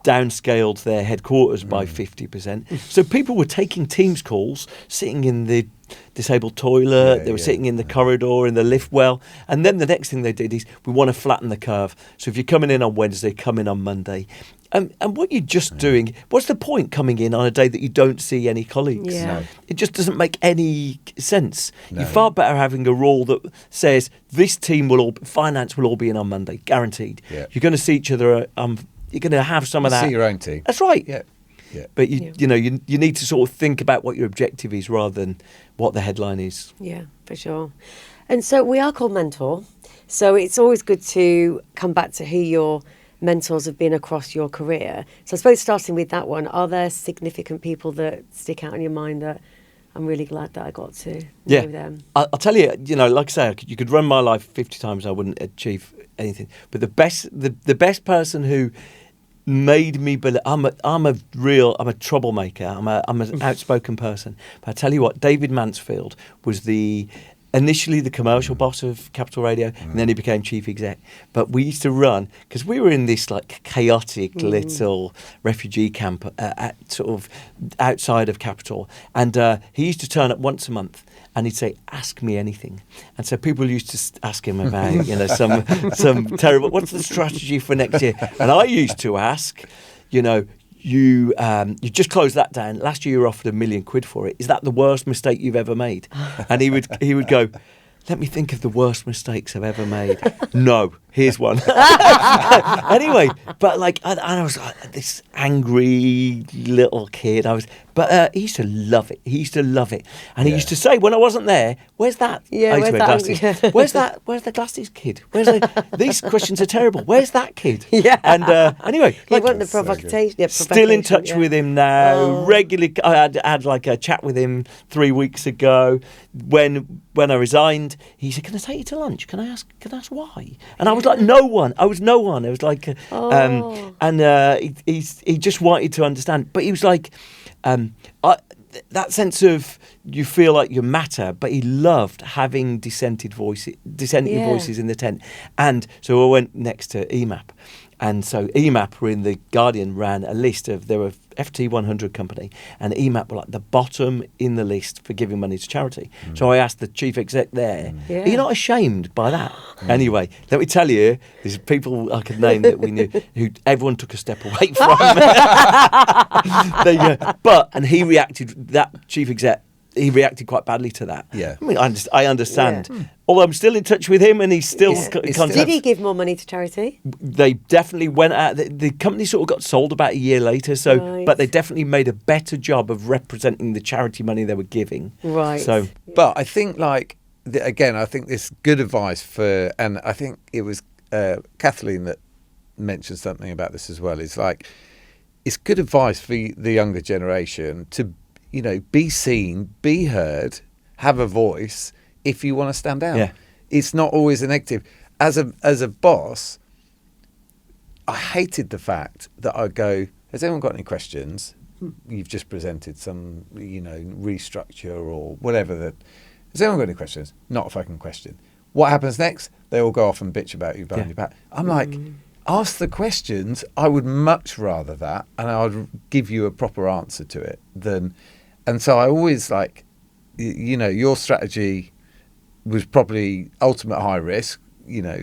downscaled their headquarters by 50%. So people were taking Teams calls, sitting in the disabled toilet, they were sitting in the corridor, in the lift well, and then the next thing they did is, we want to flatten the curve. So if you're coming in on Wednesday, come in on Monday. And what you're just doing, what's the point coming in on a day that you don't see any colleagues? No. It just doesn't make any sense. No. You're far better having a rule that says, this team finance will all be in on Monday, guaranteed. Yeah. You're going to see each other you're going to have some of that. See your own team. That's right. Yeah. But you need to sort of think about what your objective is rather than what the headline is. Yeah, for sure. And so we are called Mentor. So it's always good to come back to who your mentors have been across your career. So I suppose starting with that one, are there significant people that stick out in your mind that I'm really glad that I got to know them? I'll tell you, like I say, you could run my life 50 times, I wouldn't achieve anything. But the best person who made me believe, I'm a troublemaker. I'm an outspoken person. But I tell you what, David Mansfield was initially the commercial boss of Capital Radio, and then he became chief exec. But we used to run, because we were in this chaotic little refugee camp sort of outside of Capital, and he used to turn up once a month, and he'd say, "Ask me anything." And so people used to ask him about some terrible, what's the strategy for next year? And I used to ask, you just closed that down. Last year you were offered £1 million for it. Is that the worst mistake you've ever made? And he would go, let me think of the worst mistakes I've ever made. No, here's one. Anyway, but I was like this angry little kid. But he used to love it. And he used to say, when I wasn't there, where's that? Yeah, where's that? Glasses. Where's that? Where's the glasses kid? These questions are terrible. Where's that kid? Yeah. And anyway, he wasn't the provocation. Still in touch with him now. Regularly, I had a chat with him 3 weeks ago. When I resigned, he said, "Can I take you to lunch? Can I ask why?" And I was like, "No one." I was no one. It was like, he just wanted to understand. But he was like, that sense of you feel like you matter. But he loved having dissenting voices in the tent. And so I went next to EMAP. And so EMAP were in The Guardian, ran a list of, there were FT 100 company, and EMAP were the bottom in the list for giving money to charity. So I asked the chief exec there, are you not ashamed by that? Anyway, let me tell you, there's people I could name that we knew who everyone took a step away from. And he reacted, that chief exec, he reacted quite badly to that. Yeah. I mean, I understand. Yeah. Although I'm still in touch with him and he's still in contact. Did he give more money to charity? They definitely went out. The company sort of got sold about a year later. So, But they definitely made a better job of representing the charity money they were giving. Right. So, but I think again, I think this good advice and I think it was Kathleen that mentioned something about this as well. It's it's good advice for the younger generation to, be seen, be heard, have a voice if you want to stand out. Yeah. It's not always a negative. As a boss, I hated the fact that I go, has anyone got any questions? You've just presented some, restructure or whatever. Has anyone got any questions? Not a fucking question. What happens next? They all go off and bitch about you behind your back. I'm like, ask the questions. I would much rather that, and I would give you a proper answer to it than. And so I always your strategy was probably ultimate high risk,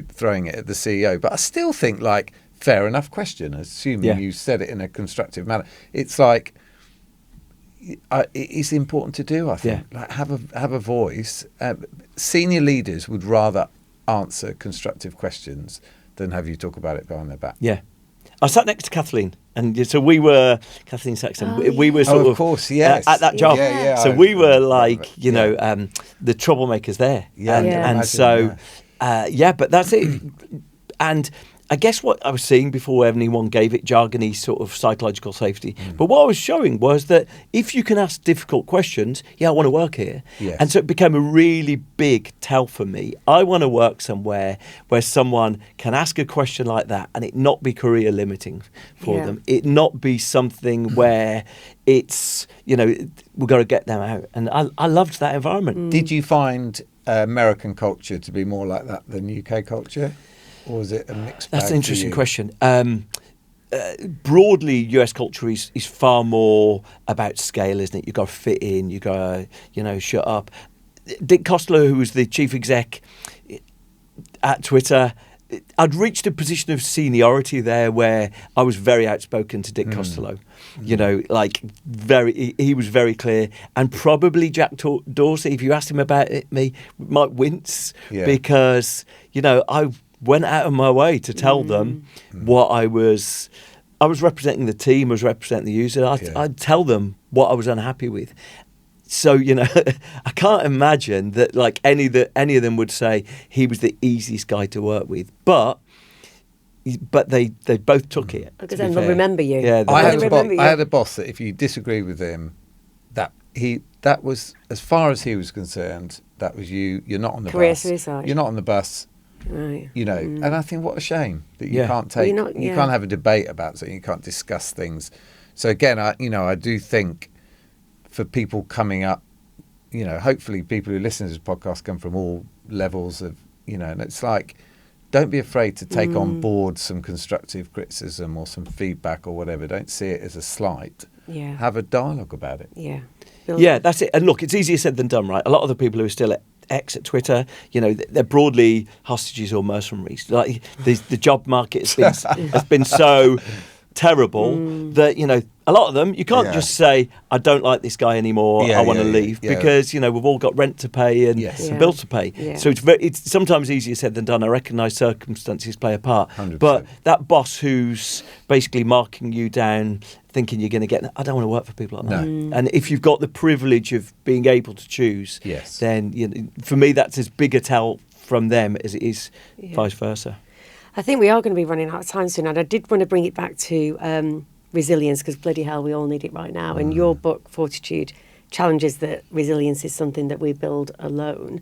throwing it at the CEO. But I still think fair enough question, assuming you said it in a constructive manner. It's it's important to do, I think. Have a voice. Senior leaders would rather answer constructive questions than have you talk about it behind their back. Yeah. I sat next to Kathleen, and so we were Kathleen Saxon. We were sort of course, yes, at that job. Yeah. So we were the troublemakers there. Yeah, and so but that's it. And I guess what I was seeing before anyone gave it jargony sort of psychological safety. But what I was showing was that if you can ask difficult questions, I want to work here. Yes. And so it became a really big tell for me. I want to work somewhere where someone can ask a question like that and it not be career limiting for them. It not be something where it's, we've got to get them out. And I loved that environment. Did you find American culture to be more like that than UK culture? Or is it a mixed bag? That's an interesting question. Broadly, US culture is far more about scale, isn't it? You've got to fit in, you've got to, shut up. Dick Costolo, who was the chief exec at Twitter, I'd reached a position of seniority there where I was very outspoken to Dick Costolo. He was very clear. And probably Jack Dorsey, if you asked him about it, might wince because, I went out of my way to tell them what I was representing the team, I was representing the user. I'd tell them what I was unhappy with. So, I can't imagine that any of them would say he was the easiest guy to work with. But they both took it. Because then they'll remember you. Yeah, I had a boss that if you disagree with him, that was, as far as he was concerned, that was you. You're not on the career bus. Suicide. You're not on the bus. Right. And I think what a shame that you can't take, you can't have a debate about something, you can't discuss things. So again, I do think for people coming up, hopefully people who listen to this podcast come from all levels of, and it's don't be afraid to take on board some constructive criticism or some feedback or whatever. Don't see it as a slight. Yeah. Have a dialogue about it. Yeah. Yeah, that's it. And look, it's easier said than done, right? A lot of the people who are still at X at Twitter, they're broadly hostages or mercenaries. The job market has been so terrible that a lot of them you can't just say I don't like this guy anymore. I want to leave because we've all got rent to pay and bills to pay. Yeah. So it's sometimes easier said than done. I recognise circumstances play a part, 100%. But that boss who's basically marking you down, thinking you're going to get, I don't want to work for people like that. And if you've got the privilege of being able to choose, then for me that's as big a tell from them as it is vice versa. I think we are going to be running out of time soon, and I did want to bring it back to resilience because bloody hell, we all need it right now. And your book, Fortitude, challenges that resilience is something that we build alone.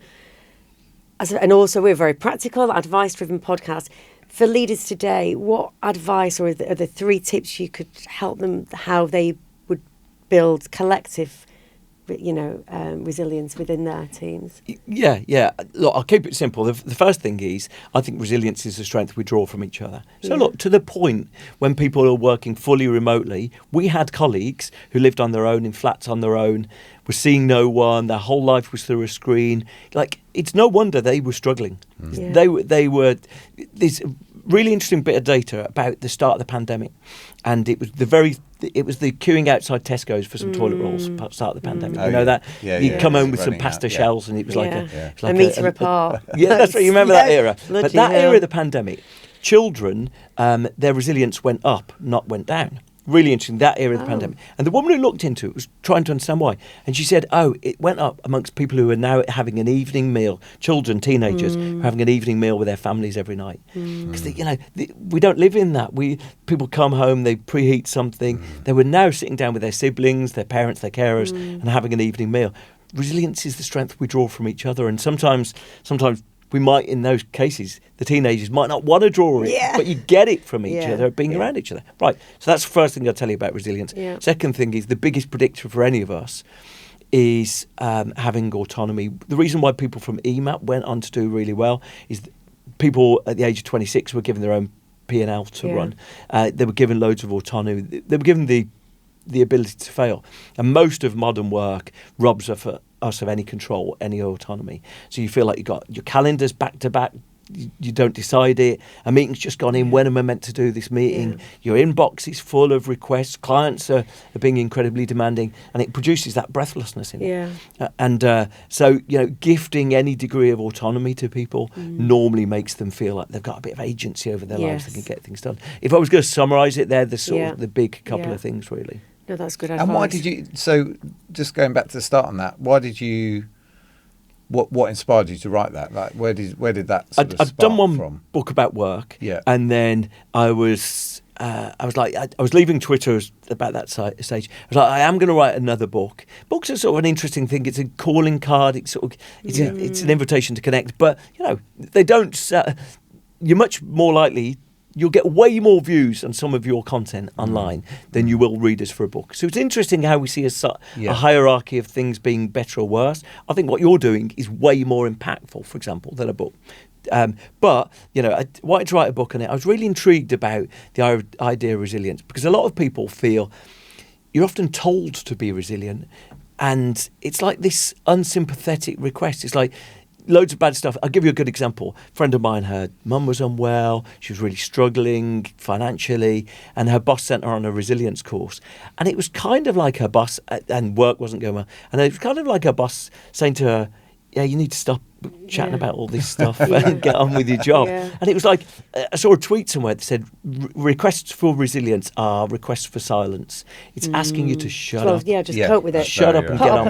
And also, we're a very practical, advice-driven podcast. For leaders today, what advice are the 3 tips you could help them how they would build collective resilience within their teams? Yeah. Look, I'll keep it simple. The first thing is, I think resilience is the strength we draw from each other. So look, to the point when people are working fully remotely, we had colleagues who lived on their own, in flats on their own, were seeing no one, their whole life was through a screen. It's no wonder they were struggling. They were this really interesting bit of data about the start of the pandemic, and it was the queuing outside Tesco's for some toilet rolls at the start of the pandemic. That you'd come home with some pasta shells, and it was like a metre apart. Yeah, that's right. You remember that era? But that hell. era of the pandemic, children, their resilience went up, not went down. Really interesting, that era of the pandemic. And the woman who looked into it was trying to understand why. And she said, it went up amongst people who are now having an evening meal, children, teenagers, who are having an evening meal with their families every night. Because, we don't live in that. People come home, they preheat something. They were now sitting down with their siblings, their parents, their carers, and having an evening meal. Resilience is the strength we draw from each other. And sometimes we might, in those cases, the teenagers might not want to draw it, but you get it from each other, being around each other. Right, so that's the first thing I'll tell you about resilience. Yeah. Second thing is, the biggest predictor for any of us is having autonomy. The reason why people from EMAP went on to do really well is people at the age of 26 were given their own P&L to run. They were given loads of autonomy. They were given the ability to fail. And most of modern work robs us of any control, any autonomy. So you feel like you've got your calendars back to back. You don't decide it. A meeting's just gone in. When am I meant to do this meeting? Yeah. Your inbox is full of requests. Clients are being incredibly demanding, and it produces that breathlessness in it. So, gifting any degree of autonomy to people normally makes them feel like they've got a bit of agency over their lives. They can get things done. If I was going to summarise it, they're the sort of the big couple of things, really. No, that's good advice. And why did you? So, just going back to the start on that, why did you? What inspired you to write that? Like, where did that sort of I'd done one from? book about work, and then I was leaving Twitter about that stage. I was like, I am going to write another book. Books are sort of an interesting thing. It's a calling card. It's an invitation to connect. But they don't. You're much more likely. You'll get way more views on some of your content online than you will readers for a book. So it's interesting how we see a hierarchy of things being better or worse. I think what you're doing is way more impactful, for example, than a book. But I wanted to write a book on it. I was really intrigued about the idea of resilience, because a lot of people feel you're often told to be resilient, and it's like this unsympathetic request. It's like, loads of bad stuff. I'll give you a good example. A friend of mine, her mum was unwell. She was really struggling financially, and her boss sent her on a resilience course. And it was kind of like her boss, and work wasn't going well. And it was kind of like her boss saying to her, yeah, you need to stop chatting about all this stuff and get on with your job. And it was like, I saw a tweet somewhere that said, requests for resilience are requests for silence. It's asking you to shut up. Yeah, just cope with it. Shut up and get on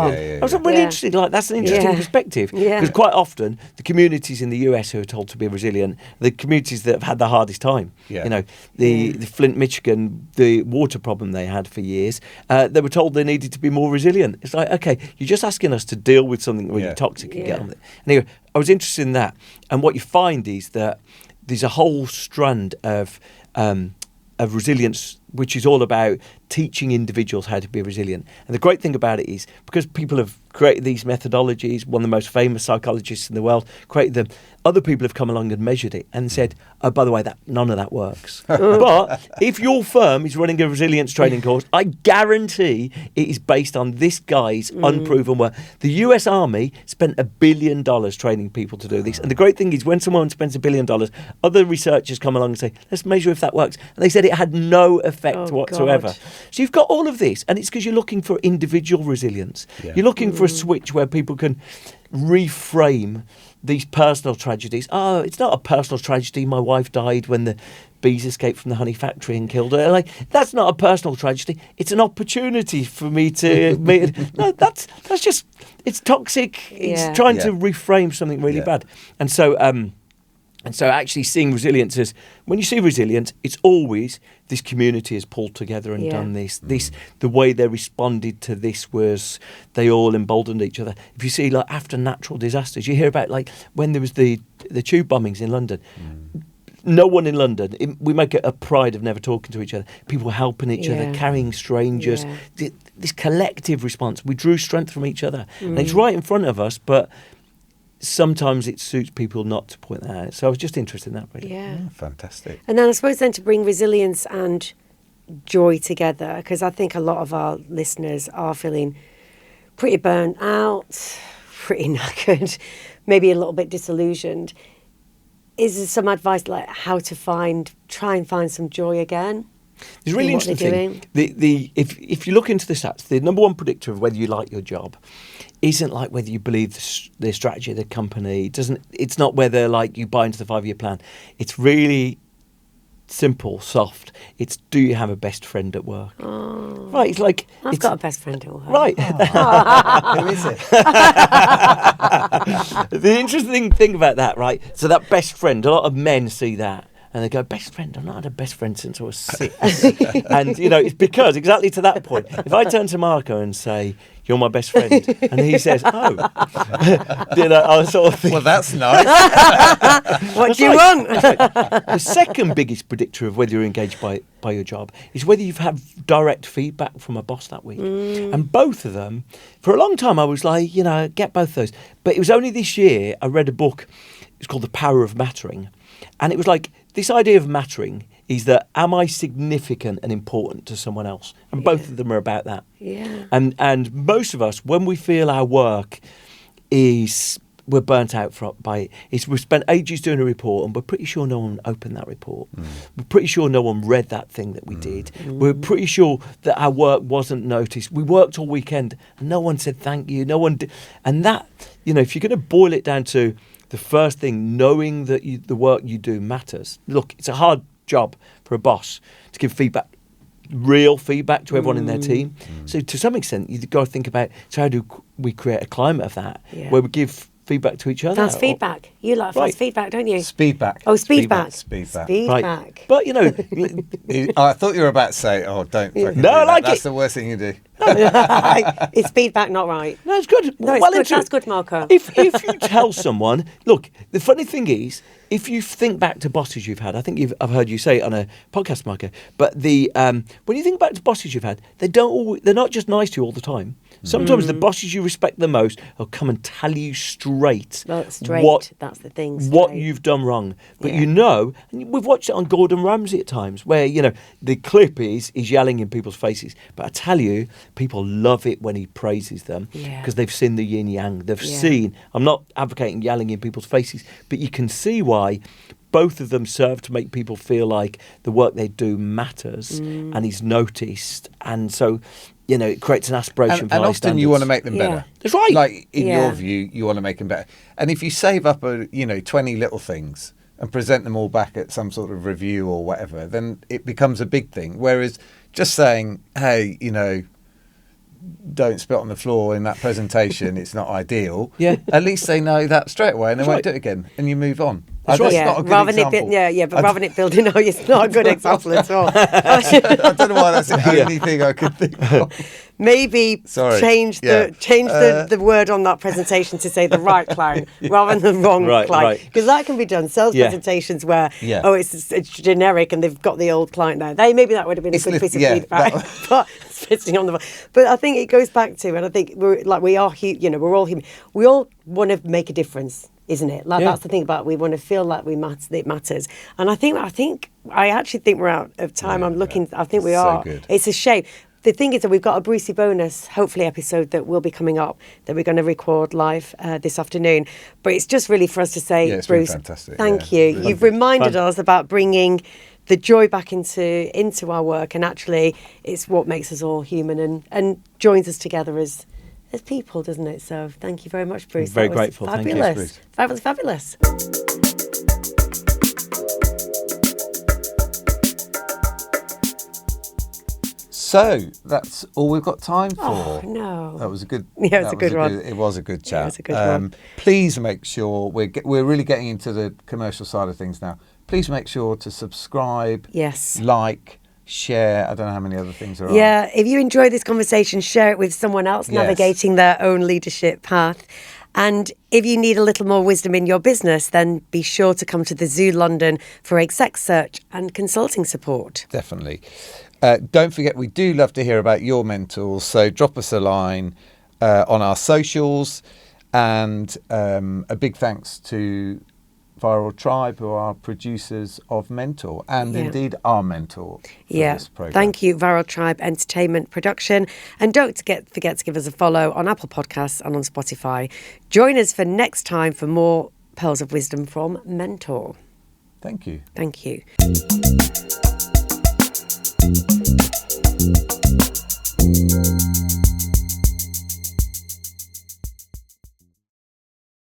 with it. I was really interested. Like, that's an interesting perspective. Because quite often, the communities in the US who are told to be resilient, the communities that have had the hardest time. The Flint, Michigan, the water problem they had for years, they were told they needed to be more resilient. It's like, okay, you're just asking us to deal with something really toxic and get on with it. Anyway, I was interested in that. And what you find is that there's a whole strand of resilience, which is all about teaching individuals how to be resilient. And the great thing about it is, because people have created these methodologies, one of the most famous psychologists in the world created them, other people have come along and measured it and said, oh, by the way, none of that works. But if your firm is running a resilience training course, I guarantee it is based on this guy's unproven work. The US Army spent $1 billion training people to do this. And the great thing is, when someone spends $1 billion, other researchers come along and say, let's measure if that works. And they said it had no effect whatsoever. God. So you've got all of this, and it's because you're looking for individual resilience. You're looking for a switch where people can reframe these personal tragedies. Oh, it's not a personal tragedy. My wife died when the bees escaped from the honey factory and killed her. Like, that's not a personal tragedy. It's an opportunity for me to no, that's just, it's toxic. It's trying to reframe something really bad. And so actually seeing resilience as, when you see resilience, it's always this community has pulled together and done this. The way they responded to this was they all emboldened each other. If you see, like, after natural disasters, you hear about, like, when there was the tube bombings in London. No one in London, we make it a pride of never talking to each other. People helping each other, carrying strangers. This collective response. We drew strength from each other. And it's right in front of us, but sometimes it suits people not to point that out. So I was just interested in that, really. Yeah. Fantastic. And then I suppose then to bring resilience and joy together, because I think a lot of our listeners are feeling pretty burnt out, pretty knackered, maybe a little bit disillusioned. Is there some advice, like how to try and find some joy again? It's a really interesting thing. If you look into the stats, the number one predictor of whether you like your job isn't like whether you believe the strategy of the company. It's not whether, like, you buy into the 5-year plan. It's really simple, soft. It's, do you have a best friend at work? Oh. Right. It's like, I've got a best friend at work. Right. Who is it? The interesting thing about that, right? So that best friend, a lot of men see that and they go, best friend? I've not had a best friend since I was 6. And, it's because, exactly to that point, if I turn to Marco and say, you're my best friend, and he says, oh, I sort of think, well, that's nice. What do you want? The second biggest predictor of whether you're engaged by your job is whether you've had direct feedback from a boss that week. And both of them, for a long time, I was like, get both those. But it was only this year I read a book. It's called The Power of Mattering. And it was like, this idea of mattering is that am I significant and important to someone else? And both of them are about that. Yeah. And most of us, when we feel our work is we're burnt out by it, we've spent ages doing a report and we're pretty sure no one opened that report. We're pretty sure no one read that thing that we did. We're pretty sure that our work wasn't noticed. We worked all weekend and no one said thank you. No one did. And that, if you're going to boil it down to the first thing, knowing that the work you do matters. Look, it's a hard job for a boss to give feedback, real feedback to everyone in their team. So to some extent, you've got to think about, so how do we create a climate of that where we give feedback to each other? Fast feedback. You like fast feedback, don't you? Speedback. Oh, speedback. Speedback. Right. But, I thought you were about to say, don't fucking do No, I that. like That's it. the worst thing you do. It's feedback, not right. No, it's good. No, it's good. That's good, Marco. If you tell someone, look, the funny thing is, if you think back to bosses you've had, I think I've heard you say it on a podcast, Marco. But when you think back to bosses you've had, they're not just nice to you all the time. Sometimes the bosses you respect the most will come and tell you straight, that's the thing. What you've done wrong. But and we've watched it on Gordon Ramsay at times, where the clip is yelling in people's faces. But I tell you, people love it when he praises them because they've seen the yin yang. They've seen. I'm not advocating yelling in people's faces, but you can see why both of them serve to make people feel like the work they do matters and is noticed, and so it creates an aspiration for and high often standards. you want to make them better. That's right. Like in your view, you want to make them better. And if you save up 20 little things and present them all back at some sort of review or whatever, then it becomes a big thing. Whereas just saying, hey, don't spit on the floor in that presentation, it's not ideal. At least they know that straight away and they won't do it again, and you move on. That's right. Not a good example. But rather than it building, it's not a good example at all. I don't know why that's the only thing I could think of. Maybe change the word on that presentation to say the right clown rather than the wrong client, because that can be done. Sales presentations where it's generic and they've got the old client there. Maybe that would have been a good piece of feedback. But spitting on the. But I think it goes back to, and I think we're all human. We all want to make a difference. Isn't it? That's the thing about it. We want to feel like it matters. And I actually think we're out of time. I'm looking. I think we are. Good. It's a shame. The thing is that we've got a Brucey bonus, hopefully, episode that will be coming up that we're going to record live this afternoon. But it's just really for us to say, it's Bruce, been fantastic. thank you. Really You've reminded us about bringing the joy back into our work, and actually, it's what makes us all human and joins us together as people, doesn't it? So thank you very much, Bruce. I'm very grateful. Fabulous. Thank you, Bruce. Fabulous. So that's all we've got time for. Oh, no. That was a good. Yeah, it was a good one. It was a good chat. Yeah, it was a good one. Please make sure we're really getting into the commercial side of things now. Please make sure to subscribe. Yes. Like. Share. I don't know how many other things there are. Yeah, if you enjoy this conversation, share it with someone else navigating their own leadership path. And if you need a little more wisdom in your business, then be sure to come to TheZoo.London for exec search and consulting support. Definitely. Don't forget, we do love to hear about your mentors. So drop us a line on our socials. And a big thanks to Viral Tribe, who are producers of Mentor and indeed our mentor for this programme. Thank you, Viral Tribe Entertainment Production. And don't forget to give us a follow on Apple Podcasts and on Spotify. Join us for next time for more Pearls of Wisdom from Mentor. Thank you. Thank you.